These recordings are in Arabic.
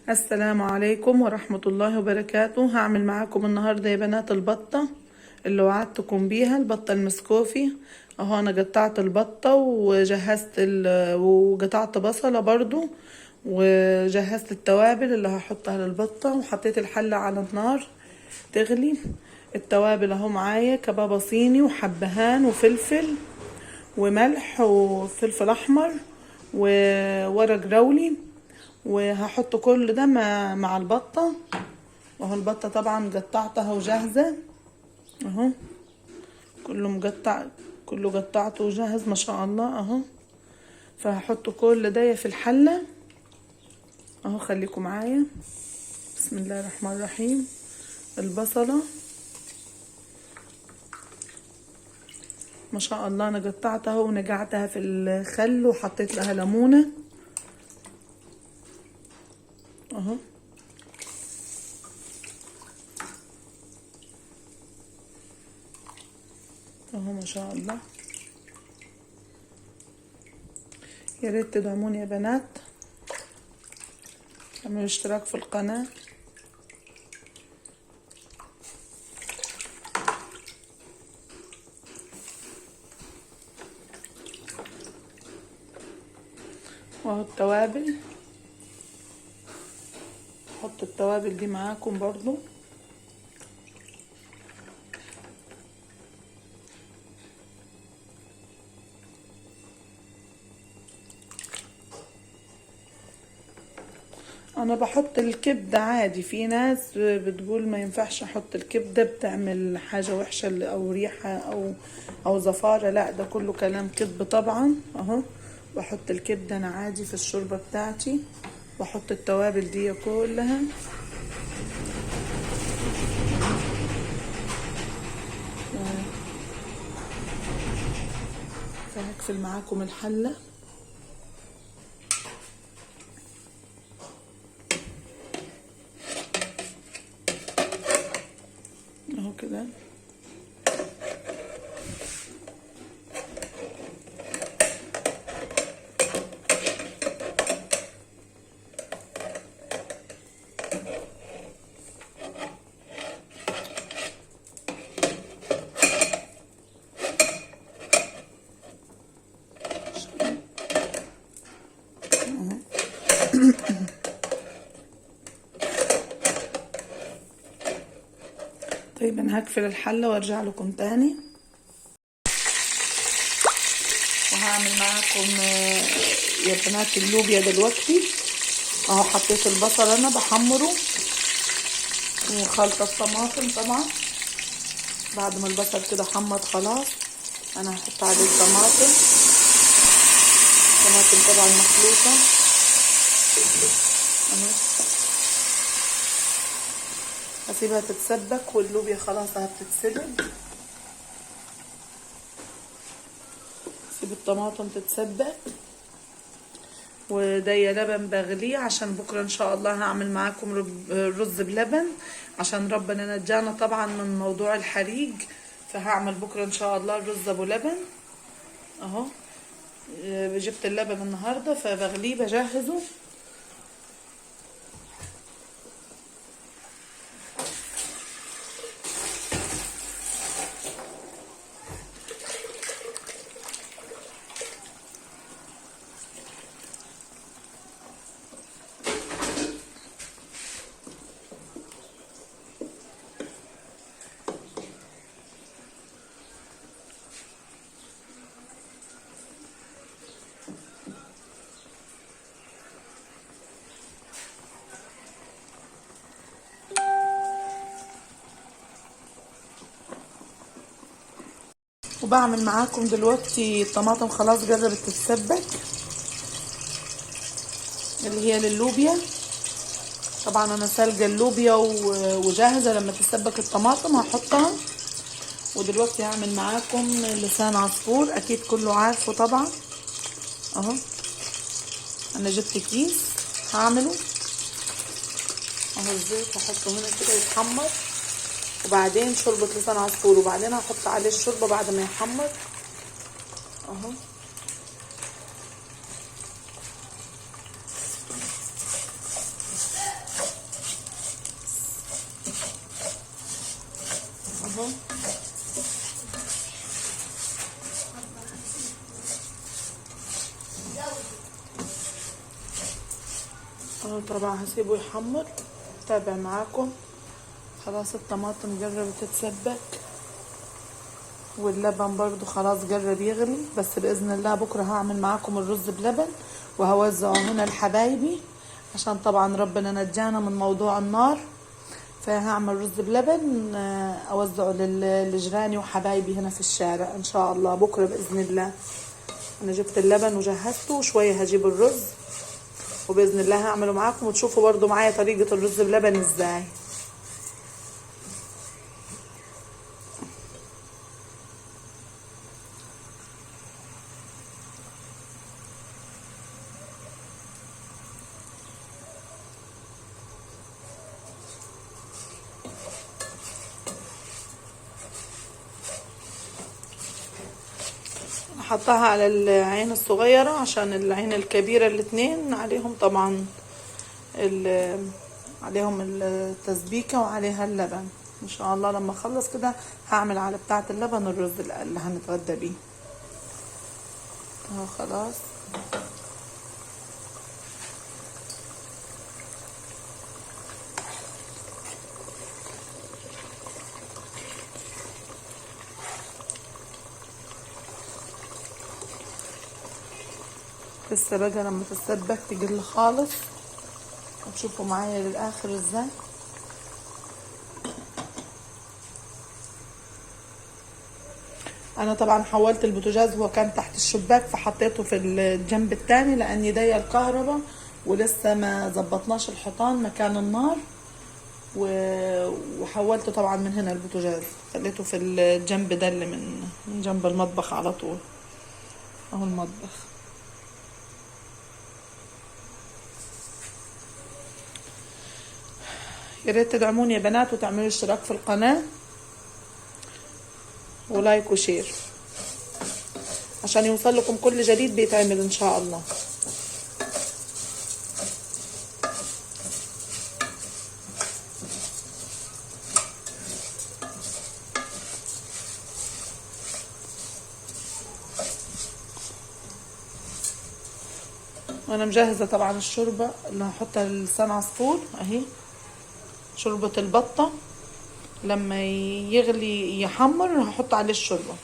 السلام عليكم ورحمة الله وبركاته. هعمل معاكم النهاردة يا بنات البطة اللي وعدتكم بيها، البطة المسكوفي. اهو انا قطعت البطة وجهزت وقطعت بصلة برضو، وجهزت التوابل اللي هحطها للبطة، وحطيت الحلة على النار تغلي. التوابل اهو معايا: كبابة صيني وحبهان وفلفل وملح وفلفل احمر وورق رولي، وهحط كل ده مع البطة. وهو البطة طبعا قطعتها وجاهزة اهو، كله مقطع، كله قطعته وجاهز ما شاء الله اهو. فهحط كل ده في الحلة اهو، خليكم معايا. بسم الله الرحمن الرحيم. البصلة ما شاء الله انا قطعتها ونقعتها في الخل وحطيت لها ليمونة اهو. اهو ما شاء الله. يا ريت تدعموني يا بنات، اعملوا اشتراك في القناة. واهو التوابل، حط التوابل دي معاكم برضو. انا بحط الكبدة عادي، في ناس بتقول ما ينفعش احط الكبدة بتعمل حاجة وحشة او ريحة او زفارة، لا ده كله كلام كذب طبعا اهو. بحط الكبدة انا عادي في الشوربة بتاعتي، بحط التوابل دي كلها. فهقفل معاكم الحلة اهو كده. طيب انا هقفل الحلة وارجع لكم تاني، وهعمل معاكم يا بنات اللوبيا دلوقتي اهو. حطيت البصل انا بحمره وخلطة الطماطم طبعا. بعد ما البصل كده حمر خلاص انا هحط عليه الطماطم، طماطم طبعا مخلوطة اهو. هسيبها تتسبك واللوبيا خلاص هتتسلق. سيب الطماطم تتسبك، ودي لبن بغليه عشان بكره ان شاء الله هعمل معاكم رز بلبن، عشان ربنا نجانا طبعا من موضوع الحريق. فهعمل بكره ان شاء الله الرز ابو لبن اهو. جبت اللبن النهارده فبغليه بجهزه. وبعمل معاكم دلوقتي الطماطم خلاص قربت تتسبك، اللي هي للوبيا. طبعا انا سالقه اللوبيا وجاهزه، لما تتسبك الطماطم هحطها. ودلوقتي هعمل معاكم لسان عصفور، اكيد كله عارفه طبعا اهو. انا جبت كيس هعمله اهو. الزيت هحطه هنا كده يتحمر، وبعدين شوربة لسان عصفور، وبعدين هحط عليه الشوربة بعد ما يحمر اهو. اهو. اهو طبعا هسيبه يحمر. تابع معاكم. خلاص الطماطم جربت تتسبك، واللبن برضو خلاص جرب يغلي. بس بإذن الله بكرة هعمل معاكم الرز بلبن وهوزعه هنا لحبايبي، عشان طبعا ربنا نجانا من موضوع النار. فهعمل رز بلبن اوزعه لجيراني وحبايبي هنا في الشارع ان شاء الله بكرة بإذن الله. انا جبت اللبن وجهزته، وشوية هجيب الرز وبإذن الله هعمله معاكم، وتشوفوا برضو معايا طريقة الرز بلبن ازاي. حطها على العين الصغيرة عشان العين الكبيرة الاتنين عليهم طبعا عليهم التسبيكة وعليها اللبن. ان شاء الله لما اخلص كده هعمل على بتاعة اللبن الرز اللي هنتغدى بيه. اهو خلاص. لسه بقى لما تتسبك تقل خالص، وتشوفوا معايا للاخر ازاي. انا طبعا حولت البوتاجاز، هو كان تحت الشباك فحطيته في الجنب التاني لاني ضيق الكهرباء ولسه ما زبطناش الحيطان مكان النار. وحولته طبعا من هنا البوتاجاز، خليته في الجنب ده اللي من جنب المطبخ على طول. اهو المطبخ. يا ريت تدعموني يا بنات وتعملوا اشتراك في القناة ولايك وشير عشان يوصل لكم كل جديد بيتعمل ان شاء الله. وانا مجهزة طبعا الشوربة اللي هحطها للسان عصفور اهي. شوربة البطة لما يغلي يحمر هحط عليه الشوربة.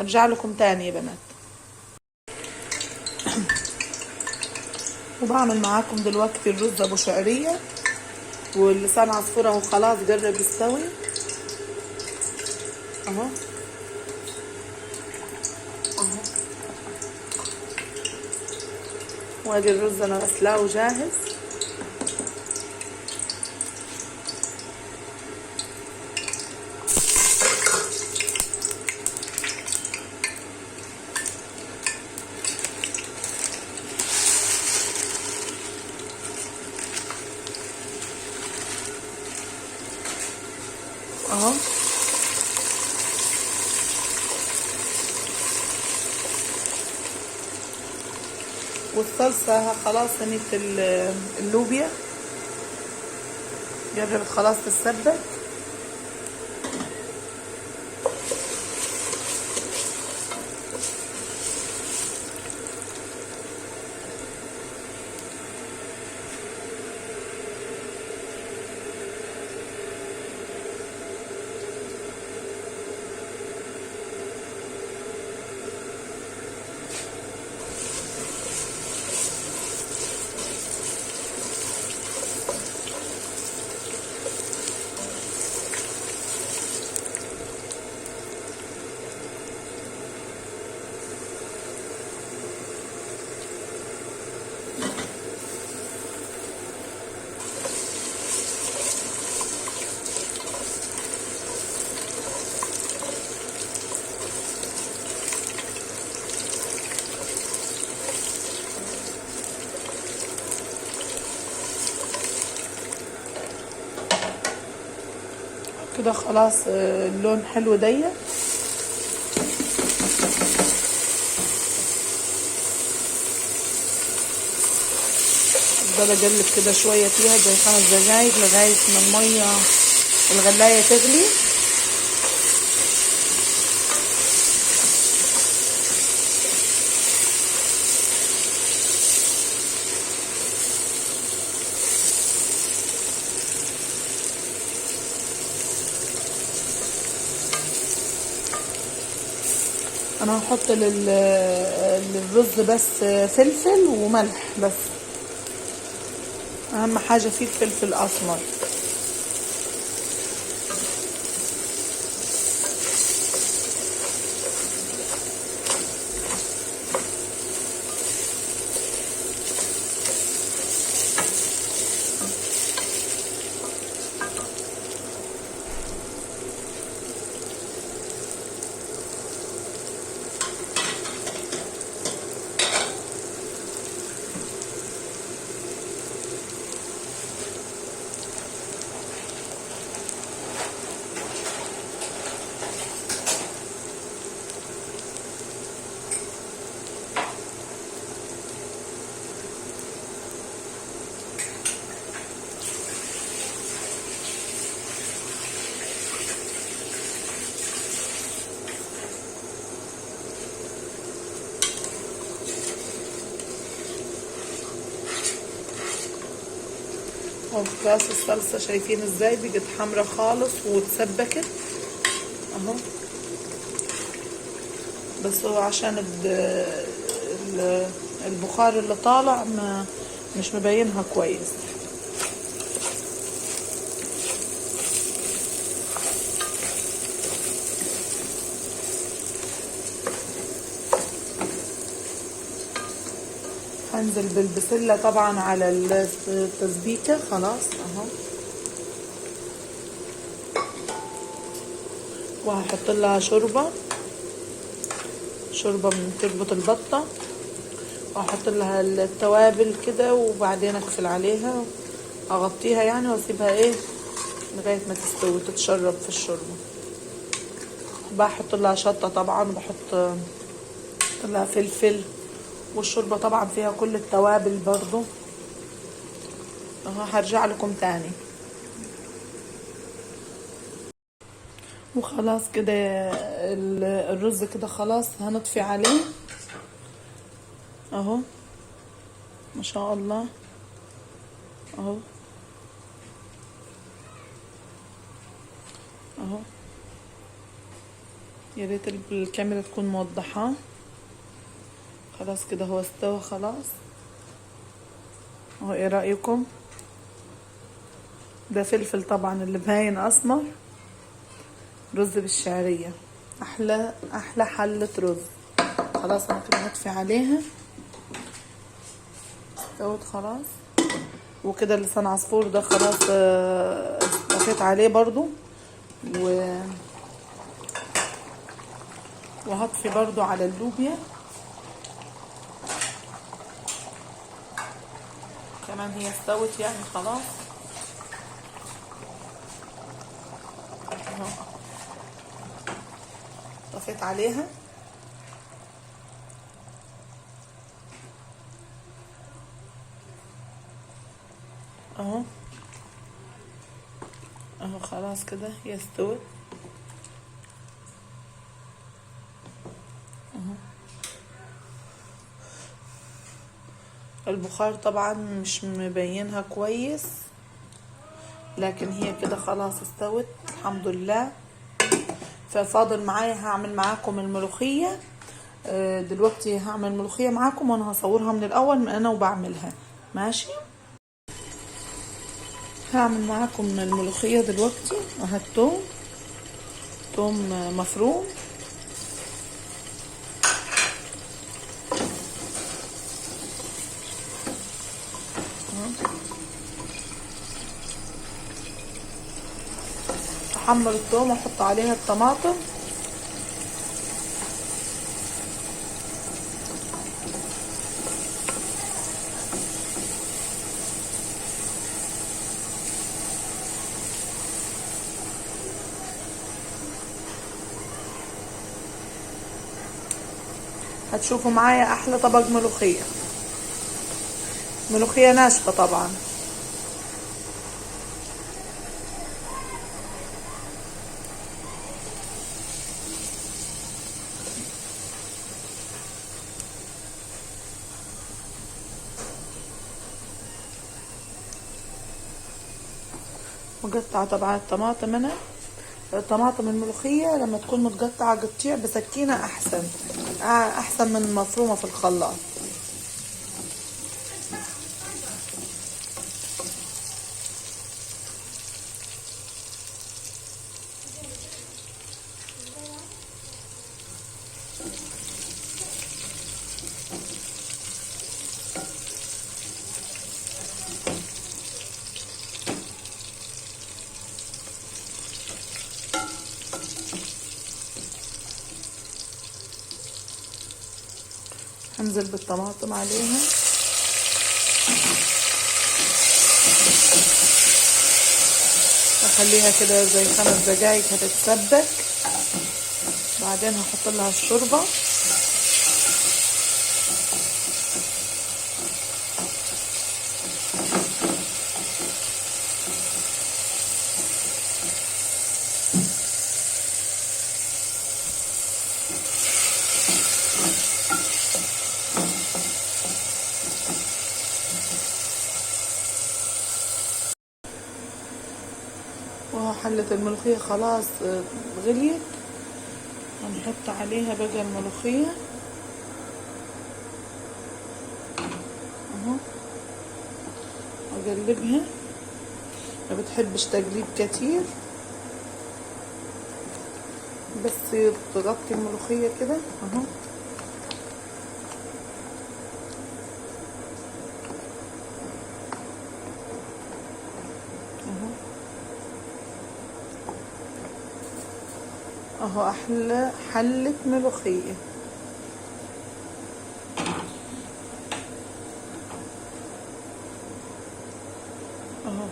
هرجع لكم تاني يا بنات. وبعمل معاكم دلوقتي الرز ابو شعرية، واللسان عصفور اهو خلاص جرب يستوي اهو. وادي الرز انا غسلاه وجاهز. اهو والصلصة خلاص سميت اللوبيا جربت خلاص تتسبك. كده خلاص اللون حلو ضيق. هفضل اقلب كده شويه فيها زي 5 دقايق لغايه ما الميه الغلايه تغلي. انا هحط للرز بس فلفل وملح بس، اهم حاجه فيه الفلفل الاسمر. اهو خلاص الصلصه شايفين ازاي بقت حمرا خالص واتسبكت اهو. بس هو عشان البخار اللي طالع مش مبينها كويس. هنزل بالبسلة طبعا على التسبيكة خلاص اهو، وهحط لها شوربة من تربة البطة، وهحط لها التوابل كده، وبعدين اقفل عليها اغطيها يعني واسيبها ايه لغاية ما تستوي وتتشرب في الشوربة. بحط لها شطة طبعا، وبحط لها فلفل، والشوربة طبعا فيها كل التوابل برضو اهو. هرجع لكم تاني. وخلاص كده الرز كده خلاص هنطفي عليه اهو ما شاء الله اهو اهو. يا ريت الكاميرا تكون موضحة. خلاص كده هو استوى خلاص اهو. ايه رأيكم؟ ده فلفل طبعا اللي باين اسمر، رز بالشعرية، احلى حلة رز. خلاص انا كده هطفي عليها، استوت خلاص. وكده لسان عصفور ده خلاص طفيت عليه برضو، وهطفي برضو على اللوبيا كمان، هي استوت يعني خلاص اهو. طفيت عليها اهو اهو. خلاص كده هي استوت اهو. البخار طبعا مش مبينها كويس، لكن هي كده خلاص استوت الحمد لله. ففاضل معايا هعمل معاكم الملوخية دلوقتي. هعمل ملوخية معاكم وانا هصورها من الاول من انا وبعملها ماشي. هعمل معاكم الملوخية دلوقتي. وهات توم مفروم احمر الثوم واحط عليها الطماطم هتشوفوا معايا احلى طبق ملوخية. ملوخية ناشفة طبعا. مقطعة طبعا الطماطم انا، الطماطم الملوخية لما تكون متقطعة قطيع بسكينة احسن، احسن من مفرومة في الخلاط. هنزل بالطماطم عليها، اخليها كده زي 5 دقايق هتتسبك، بعدين هحط لها الشوربة. وحلة الملوخية خلاص غليت، هنحط عليها بقى الملوخية اهو، اقلبها، ما بتحبش تقليب كتير، بس تغطي الملوخية كده اهو. اهو احلى حلة ملوخية. اهو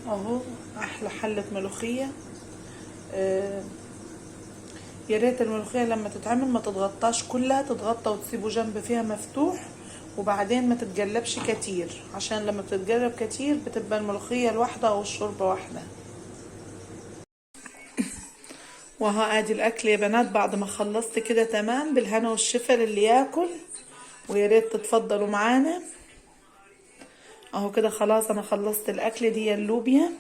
اهو احلى حلة ملوخية. يا ريت الملوخية لما تتعمل ما تتغطاش كلها، تتغطى وتسيبه جنب فيها مفتوح، وبعدين ما تتقلبش كتير، عشان لما بتتقلب كتير بتبقى الملوخية الواحدة او الشوربة واحدة. وها ادي الاكل يا بنات بعد ما خلصت كده تمام، بالهنا والشفا للي ياكل، ويا ريت تتفضلوا معانا. اهو كده خلاص انا خلصت الاكل. دي اللوبيا،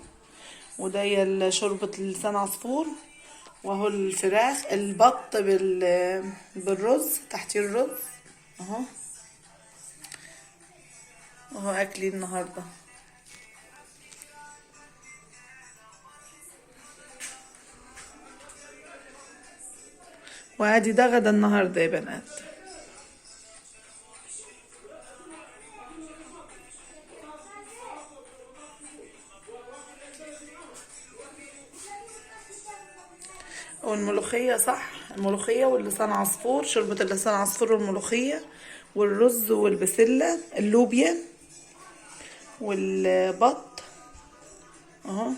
وده شوربة لسان عصفور، وهو الفراخ البط بالرز، تحتيه الرز اهو. اهو اكلي النهارده. وادي ده غدا النهارده يا بنات. والملوخية صح، الملوخية واللسان عصفور، شوربة اللسان عصفور والملوخية والرز والبسلة اللوبيا والبط اهو.